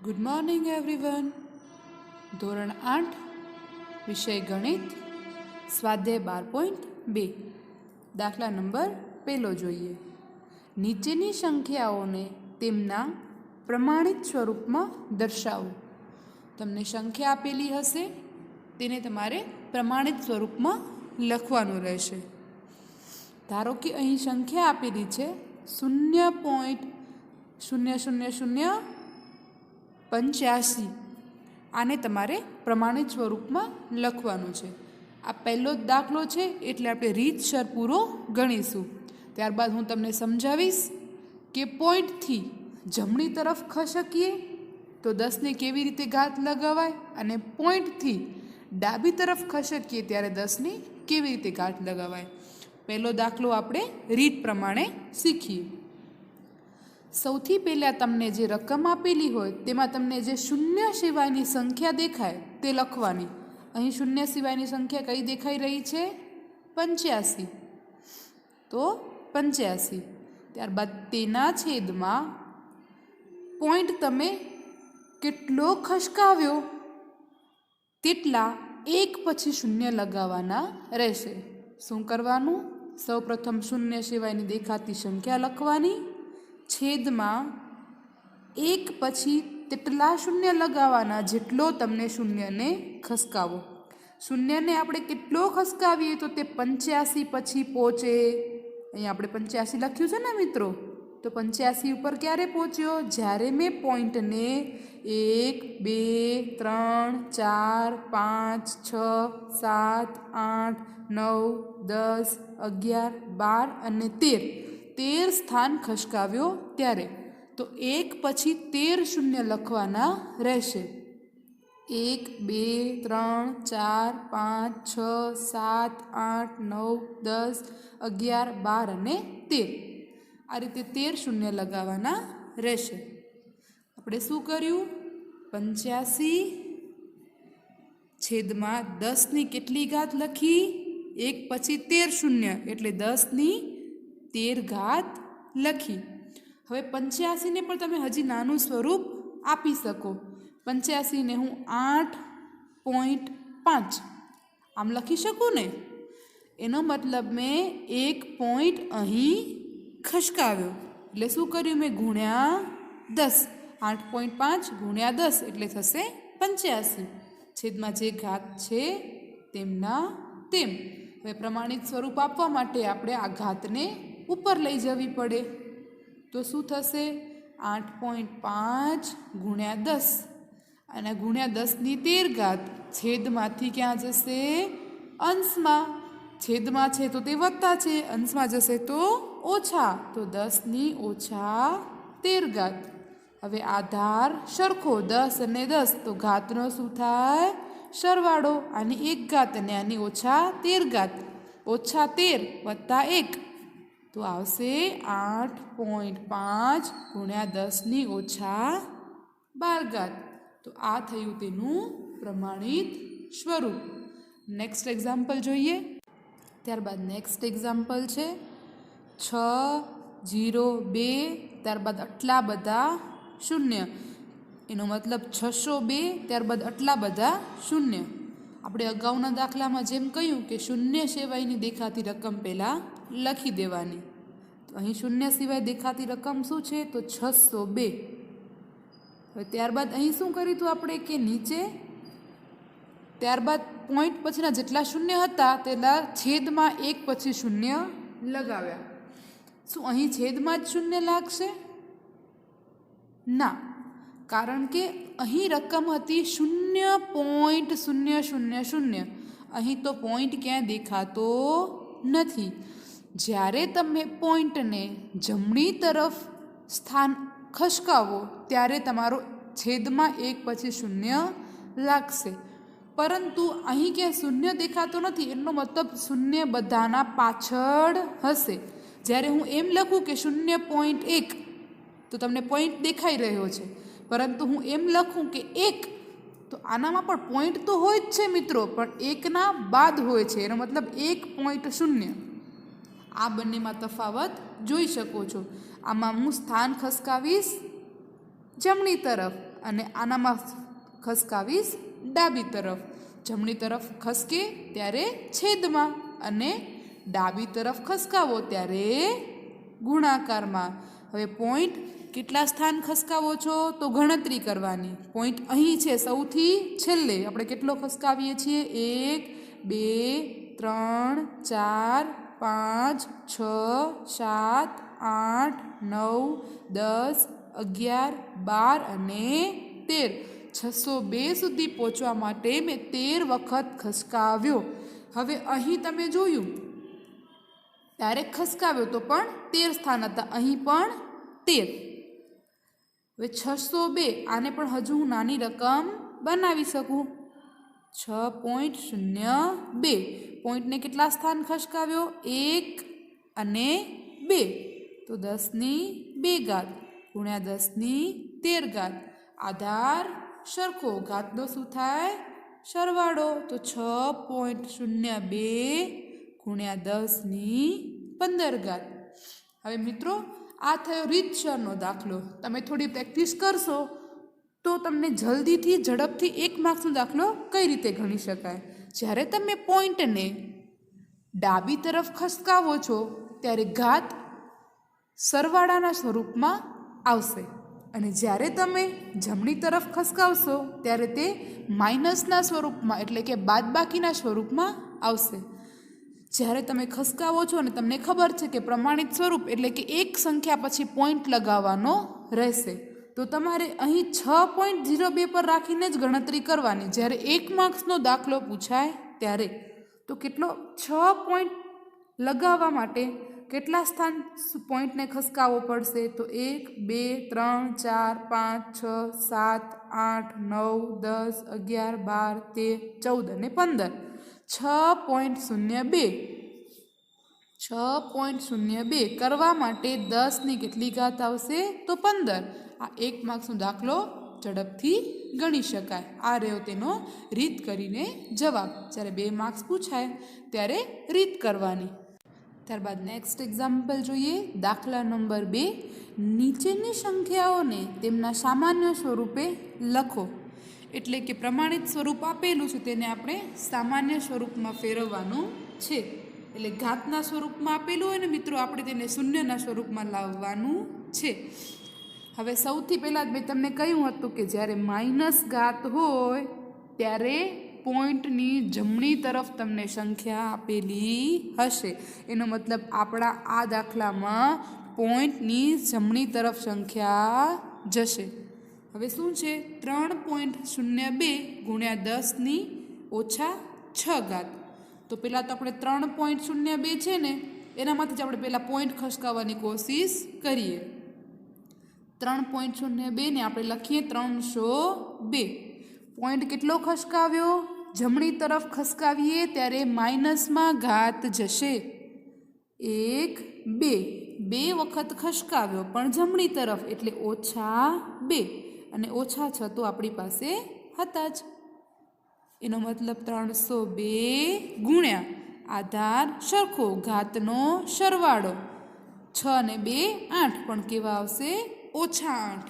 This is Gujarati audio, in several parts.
Good morning everyone. ધોરણ 8 વિષય ગણિત, સ્વાધ્યાય 12.2. દાખલા નંબર 1 જોઈએ. નીચેની સંખ્યાઓને તેમના પ્રમાણિત સ્વરૂપમાં દર્શાવો. તમને સંખ્યા આપેલી હશે, તેને તમારે પ્રમાણિત સ્વરૂપમાં લખવાનું રહેશે. ધારો કે અહીં સંખ્યા આપેલી છે 0.000085. આને તમારે પ્રમાણિત સ્વરૂપમાં લખવાનું છે. આ પહેલો જ દાખલો છે, એટલે આપણે રીતસર પૂરો ગણીશું. ત્યારબાદ હું તમને સમજાવીશ કે પોઈન્ટથી જમણી તરફ ખસકીએ તો 10ને કેવી રીતે ઘાત લગાવાય, અને પોઈન્ટથી ડાબી તરફ ખસકીએ ત્યારે 10ની કેવી રીતે ઘાત લગાવાય. પહેલો દાખલો આપણે રીત પ્રમાણે શીખીએ. સૌથી પહેલાં તમને જે રકમ આપેલી હોય તેમાં તમને જે શૂન્ય સિવાયની સંખ્યા દેખાય તે લખવાની. અહીં શૂન્ય સિવાયની સંખ્યા કઈ દેખાઈ રહી છે? 85. તો 85. ત્યારબાદ તેના છેદમાં પોઈન્ટ તમે કેટલો ખસકાવ્યો તેટલા એક પછી શૂન્ય લગાવવાના રહેશે. શું કરવાનું? સૌપ્રથમ શૂન્ય સિવાયની દેખાતી સંખ્યા લખવાની, છેદમાં એક પછી તેટલા શૂન્ય લગાવવાના જેટલો તમને શૂન્યને ખસકાવો. શૂન્યને આપણે કેટલો ખસકાવીએ તો તે 85 પછી પહોંચે. અહીં આપણે 85 લખ્યું છે ને મિત્રો, તો 85 ઉપર ક્યારે પહોંચ્યો? જ્યારે મેં પોઈન્ટને 1 2 3 4 5 6 7 8 9 10 11 12 અને 13 સ્થાન ખસકાવ્યો ત્યારે. તો એક પછી 13 શૂન્ય લખવાના રહેશે. 1 2 3 4 5 6 7 8 9 10 11 12 અને 13. આ રીતે 13 શૂન્ય લગાવવાના રહેશે. આપણે શું કર્યું? 85 છેદમાં 10ની કેટલી ઘાત લખી? એક પછી 13 શૂન્ય એટલે 10ની 13 ઘાત લખી. હવે 85ને પણ તમે હજી નાનું સ્વરૂપ આપી શકો. 85ને હું 8.5 આમ લખી શકું ને? એનો મતલબ મેં એક પોઈન્ટ અહીં ખસકાવ્યો. એટલે શું કર્યું? મેં ગુણ્યા 10. 8.5 ગુણ્યા 10 એટલે થશે 85. છેદમાં જે ઘાત છે તેમના તેમ. હવે પ્રમાણિત સ્વરૂપ આપવા માટે આપણે આ ઘાતને ઉપર લઈ જવી પડે. તો શું થશે? 8.5 ગુણ્યા 10 અને ગુણ્યા 10ની 13 ઘાત. છેદમાંથી ક્યાં જશે? અંશમાં. છેદમાં છે તો તે વત્તા છે, અંશમાં જશે તો ઓછા. તો 10ની ઓછા 13 ઘાત. હવે આધાર સરખો 10 અને 10, તો ઘાતનો શું થાય? સરવાળો. આની 1 ઘાત અને આની ઓછા 13 ઘાત. ઓછા 13 વત્તા 1 તો આવશે 8.5 ગુણ્યા 10ની ઓછા 12 ઘાત. તો આ થયું તેનું પ્રમાણિત સ્વરૂપ. નેક્સ્ટ એક્ઝામ્પલ જોઈએ. ત્યારબાદ નેક્સ્ટ એક્ઝામ્પલ છે 602. ત્યારબાદ આટલા બધા શૂન્ય. એનો મતલબ 602 ત્યારબાદ આટલા બધા શૂન્ય. આપણે અગાઉના દાખલામાં જેમ કહ્યું કે શૂન્ય સિવાયની દેખાતી રકમ પહેલાં લખી દેવાની. તો અહીં શૂન્ય સિવાય દેખાતી રકમ શું છે? તો 602. હવે ત્યારબાદ અહીં શું કર્યું હતું આપણે કે નીચે ત્યારબાદ પોઈન્ટ પછીના જેટલા શૂન્ય હતા તેટલા છેદમાં એક પછી શૂન્ય લગાવ્યા. શું અહીં છેદમાં જ શૂન્ય લાગશે? ના, કારણ કે અહીં રકમ હતી 0.000. અહીં તો પોઈન્ટ ક્યાંય દેખાતો નથી. જ્યારે તમે પોઈન્ટને જમણી તરફ સ્થાન ખસકાવો ત્યારે તમારો છેદમાં એક પછી શૂન્ય લાગશે. પરંતુ અહીં ક્યાંય શૂન્ય દેખાતો નથી, એનો મતલબ શૂન્ય બધાના પાછળ હશે. જ્યારે હું એમ લખું કે 0.1 તો તમને પોઈન્ટ દેખાઈ રહ્યો છે, પરંતુ હું એમ લખું કે 1 તો આનામાં પણ પોઈન્ટ તો હોય જ છે મિત્રો, પણ 1ના બાદ હોય છે. એનો મતલબ 1.0. આ બંનેમાં તફાવત જોઈ શકો છો. આમાં હું સ્થાન ખસકાવીશ જમણી તરફ અને આનામાં ખસકાવીશ ડાબી તરફ. જમણી તરફ ખસકે ત્યારે છેદમાં અને ડાબી તરફ ખસકાવો ત્યારે ગુણાકારમાં. હવે પોઈન્ટ કેટલા સ્થાન ખસકાવો છો તો ગણતરી કરવાની. પોઈન્ટ અહીં છે સૌથી છેલ્લે. આપણે કેટલો ખસકાવીએ છીએ? 1 2 3 4 5 6 7 8 9 10 11 12 અને 13. 602 સુધી પહોંચવા માટે મેં 13 વખત ખસકાવ્યો. હવે અહીં તમે જોયું ત્યારે ખસકાવ્યો તો પણ 13 સ્થાન હતા, અહીં પણ 13. હવે 602 આને પણ હજુ હું નાની રકમ બનાવી શકું. 6.02 પોઈન્ટને કેટલા સ્થાન ખસકાવ્યો? 1 અને 2 તો 10^2 ગુણ્યા 10^13. આધાર સરખો, ઘાતનો શું થાય? સરવાળો. તો 6.02 ગુણ્યા 10^15. હવે મિત્રો આ થયો રીતસરનો દાખલો. તમે થોડી પ્રેક્ટિસ કરશો તો તમને જલ્દીથી ઝડપથી 1 માર્ક્સનો દાખલો કઈ રીતે ગણી શકાય. જ્યારે તમે પોઈન્ટને ડાબી તરફ ખસકાવો છો ત્યારે ઘાત સરવાળાના સ્વરૂપમાં આવશે અને જ્યારે તમે જમણી તરફ ખસકાવશો ત્યારે તે માઇનસના સ્વરૂપમાં એટલે કે બાદબાકીના સ્વરૂપમાં આવશે. જ્યારે તમે ખસકાવો છો અને તમને ખબર છે કે પ્રમાણિત સ્વરૂપ એટલે કે એક સંખ્યા પછી પોઈન્ટ લગાવવાનો રહેશે તો તમારે અહીં 6.02 પર રાખીને જ ગણતરી કરવાની. જ્યારે 1 માર્ક્સનો દાખલો પૂછાય ત્યારે તો કેટલો 6 પોઈન્ટ લગાવવા માટે કેટલા સ્થાન પોઈન્ટને ખસકાવવો પડશે? તો 1 2 3 4 5 6 7 8 9 10 11 12 13 14 અને 15. 6.02 6.02 કરવા માટે 10ની કેટલી ઘાત આવશે? તો 15. આ 1 માર્ક્સનો દાખલો ઝડપથી ગણી શકાય. આ રહ્યો તેનો રીત કરીને જવાબ. જ્યારે 2 માર્ક્સ પૂછાય ત્યારે રીત કરવાની. ત્યારબાદ નેક્સ્ટ એક્ઝામ્પલ જોઈએ. દાખલા નંબર 2. નીચેની સંખ્યાઓને તેમના સામાન્ય સ્વરૂપે લખો. એટલે કે પ્રમાણિત સ્વરૂપ આપેલું છે તેને આપણે સામાન્ય સ્વરૂપમાં ફેરવવાનું છે. એટલે ઘાતના સ્વરૂપમાં આપેલું હોય ને મિત્રો આપણે તેને શૂન્યના સ્વરૂપમાં લાવવાનું છે. હવે સૌથી પહેલાં મેં તમને કહ્યું હતું કે જ્યારે માઇનસ ઘાત હોય ત્યારે પોઈન્ટની જમણી તરફ તમને સંખ્યા આપેલી હશે. એનો મતલબ આપણા આ દાખલામાં પોઈન્ટની જમણી તરફ સંખ્યા જશે. હવે શું છે? 3.02 ગુણ્યા 10^-6. તો પહેલાં તો આપણે 3.02 છે ને એનામાંથી જ આપણે પહેલાં પોઈન્ટ ખસકાવવાની કોશિશ કરીએ. 3.02 ને આપણે લખીએ 302. પોઈન્ટ કેટલો ખસકાવ્યો? જમણી તરફ ખસકાવીએ ત્યારે માઇનસમાં ઘાત જશે. 1 2 વખત ખસકાવ્યો પણ જમણી તરફ એટલે -2 અને -6 તો આપણી પાસે હતા જ. એનો મતલબ 302 ગુણ્યા આધાર સરખો, ઘાતનો સરવાળો. 6 અને 2 8 પણ કેવા આવશે? -8.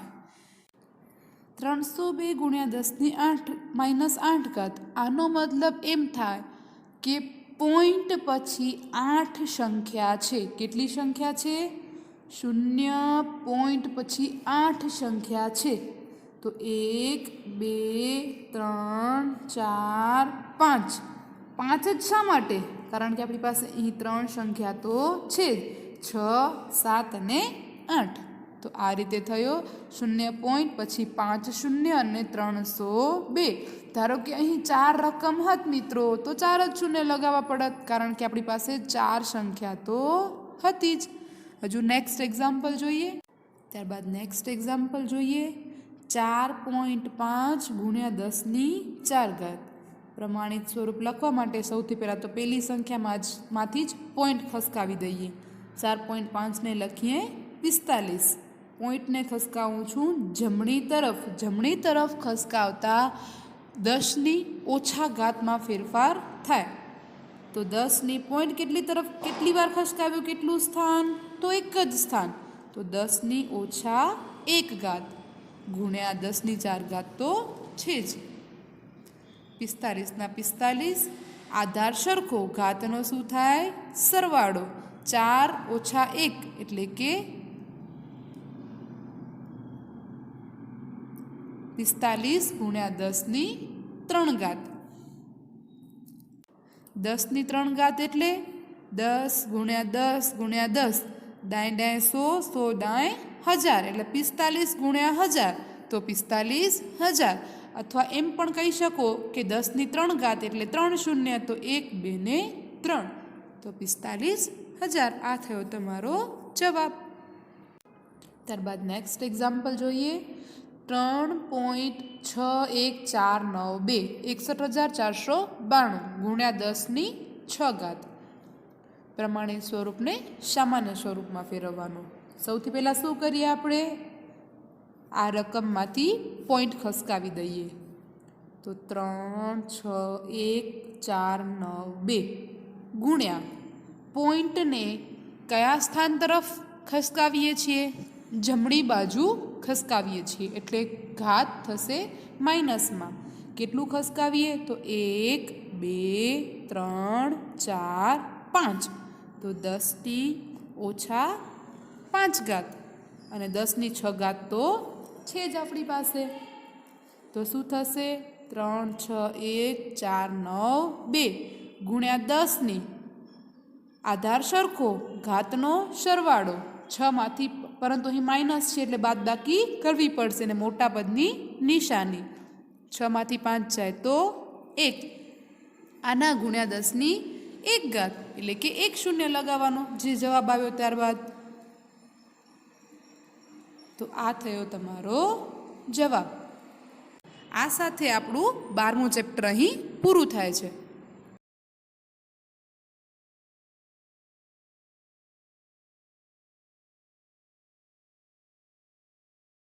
302 ગુણ્યા 10^8 આનો મતલબ એમ થાય કે પોઈન્ટ પછી 8 સંખ્યા છે. કેટલી સંખ્યા છે? 0 પોઈન્ટ પછી 8 સંખ્યા છે. તો 1 2 3 4 5. 5 જ શા માટે? કારણ કે આપણી પાસે અહીં 3 સંખ્યા તો છે જ, 6 7 અને 8. તો આ રીતે થયો 0 પોઈન્ટ પછી 5 શૂન્ય અને 302. ધારો કે અહીં 4 રકમ હોત મિત્રો તો 4 જ શૂન્ય લગાવવા પડત કારણ કે આપણી પાસે 4 સંખ્યા તો હતી જ. હજુ નેક્સ્ટ એક્ઝામ્પલ જોઈએ. ત્યારબાદ નેક્સ્ટ એક્ઝામ્પલ જોઈએ. 4.5 ગુણ્યા 10^4. પ્રમાણિત સ્વરૂપ લખવા માટે સૌથી પહેલાં તો પહેલી સંખ્યામાંથી જ પોઈન્ટ ખસકાવી દઈએ. 4.5ને લખીએ 45. પોઈન્ટને ખસકાવું છું જમણી તરફ. જમણી તરફ ખસકાવતા 10ની ઓછા ઘાતમાં ફેરફાર થાય. તો 10ની પોઈન્ટ કેટલી વાર ખસકાવ્યું? કેટલું સ્થાન? તો એક જ સ્થાન. તો 10 ની -1 ઘાત. ગુણ્યા 10ની 4 ઘાત તો છે જ. 45ના 45, આધાર સરખો, ઘાતનો શું થાય? સરવાળો. 4 ઓછા 1 એટલે કે 45 ગુણ્યા 10ની 3 ઘાત. 10ની 3 ઘાત એટલે 10 ગુણ્યા 10 ગુણ્યા 10, દાય દાય 100, 100 દાય 1000 એટલે 45 ગુણ્યા 1000 તો 45,000. અથવા એમ પણ કહી શકો કે 10ની 3 ઘાત એટલે 3 શૂન્ય તો 1 2 ને 3 તો 45,000. આ થયો તમારો જવાબ. ત્યારબાદ નેક્સ્ટ એક્ઝામ્પલ જોઈએ. 3.61492 61,492 ગુણ્યા 10ની 6 ઘાત. પ્રમાણિત સ્વરૂપને સામાન્ય સ્વરૂપમાં ફેરવવાનું. સૌથી પહેલાં શું કરીએ આપણે? આ રકમમાંથી પોઈન્ટ ખસકાવી દઈએ. તો 361,492 ગુણ્યા પોઈન્ટને કયા સ્થાન તરફ ખસકાવીએ છીએ? જમણી બાજુ ખસકાવીએ છીએ એટલે ઘાત થશે માઇનસમાં. કેટલું ખસકાવીએ? તો 1 2 3 4 5 તો 10ની ઓછા 5 ઘાત અને 10ની 6 ઘાત તો છે જ આપણી પાસે. તો શું થશે? 361,492 ગુણ્યા 10ની આધાર સરખો, ઘાતનો સરવાળો. 6માંથી પરંતુ અહીં માઇનસ છે એટલે બાદબાકી કરવી પડશે ને મોટા પદની નિશાની. 6માંથી 5 જાય તો 1. આના ગુણ્યા 10ની 1 ઘાત એટલે કે 1 શૂન્ય લગાવવાનો જે જવાબ આવ્યો ત્યારબાદ. તો આ થયો તમારો જવાબ. આ સાથે આપણું 12મું ચેપ્ટર અહીં પૂરું થાય છે.